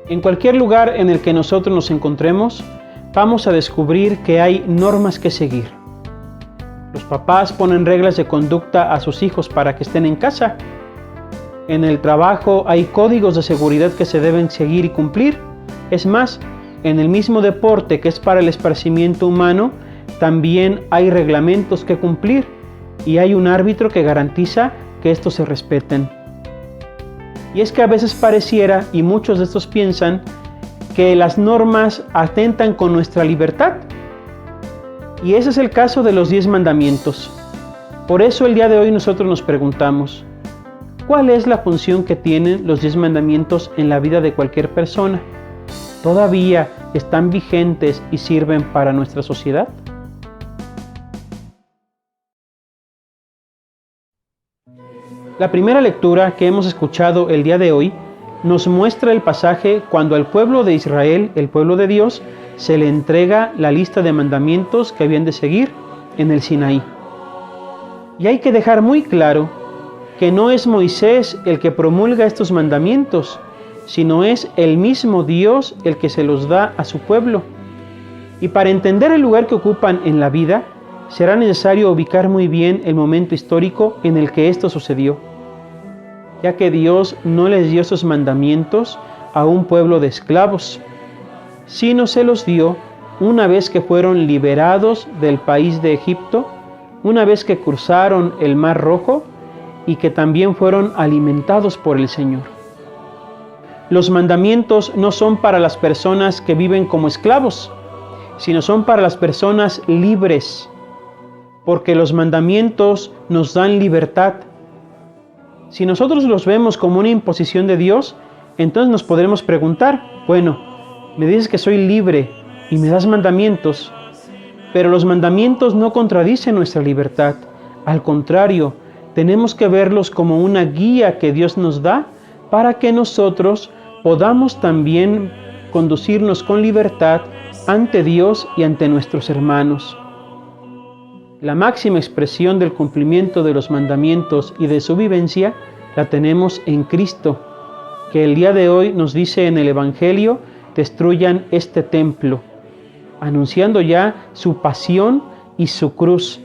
En cualquier lugar en el que nosotros nos encontremos, vamos a descubrir que hay normas que seguir. Los papás ponen reglas de conducta a sus hijos para que estén en casa. En el trabajo hay códigos de seguridad que se deben seguir y cumplir. Es más, en el mismo deporte que es para el esparcimiento humano, también hay reglamentos que cumplir y hay un árbitro que garantiza que estos se respeten. Y es que a veces pareciera, y muchos de estos piensan, que las normas atentan con nuestra libertad. Y ese es el caso de los 10 mandamientos. Por eso el día de hoy nosotros nos preguntamos, ¿cuál es la función que tienen los 10 mandamientos en la vida de cualquier persona? ¿Todavía están vigentes y sirven para nuestra sociedad? La primera lectura que hemos escuchado el día de hoy nos muestra el pasaje cuando al pueblo de Israel, el pueblo de Dios, se le entrega la lista de mandamientos que habían de seguir en el Sinaí. Y hay que dejar muy claro que no es Moisés el que promulga estos mandamientos, sino es el mismo Dios el que se los da a su pueblo. Y para entender el lugar que ocupan en la vida, será necesario ubicar muy bien el momento histórico en el que esto sucedió, ya que Dios no les dio esos mandamientos a un pueblo de esclavos, sino se los dio una vez que fueron liberados del país de Egipto, una vez que cruzaron el Mar Rojo y que también fueron alimentados por el Señor. Los mandamientos no son para las personas que viven como esclavos, sino son para las personas libres, porque los mandamientos nos dan libertad. Si nosotros los vemos como una imposición de Dios, entonces nos podremos preguntar, bueno, me dices que soy libre y me das mandamientos, pero los mandamientos no contradicen nuestra libertad. Al contrario, tenemos que verlos como una guía que Dios nos da para que nosotros podamos también conducirnos con libertad ante Dios y ante nuestros hermanos. La máxima expresión del cumplimiento de los mandamientos y de su vivencia la tenemos en Cristo, que el día de hoy nos dice en el Evangelio, destruyan este templo, anunciando ya su pasión y su cruz,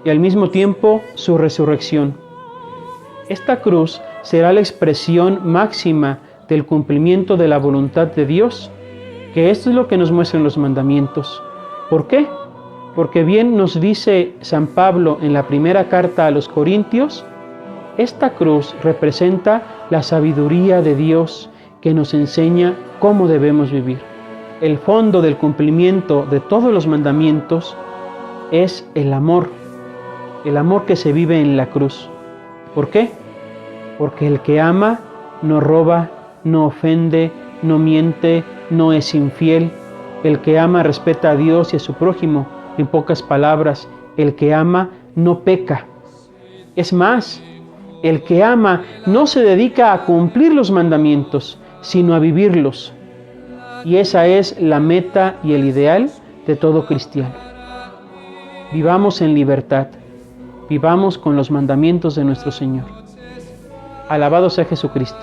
y al mismo tiempo su resurrección. Esta cruz será la expresión máxima del cumplimiento de la voluntad de Dios, que esto es lo que nos muestran los mandamientos. ¿Por qué? Porque bien nos dice San Pablo en la primera carta a los Corintios, esta cruz representa la sabiduría de Dios que nos enseña cómo debemos vivir. El fondo del cumplimiento de todos los mandamientos es el amor que se vive en la cruz. ¿Por qué? Porque el que ama no roba, no ofende, no miente, no es infiel. El que ama respeta a Dios y a su prójimo. En pocas palabras, el que ama no peca. Es más, el que ama no se dedica a cumplir los mandamientos, sino a vivirlos. Y esa es la meta y el ideal de todo cristiano. Vivamos en libertad, vivamos con los mandamientos de nuestro Señor. Alabado sea Jesucristo.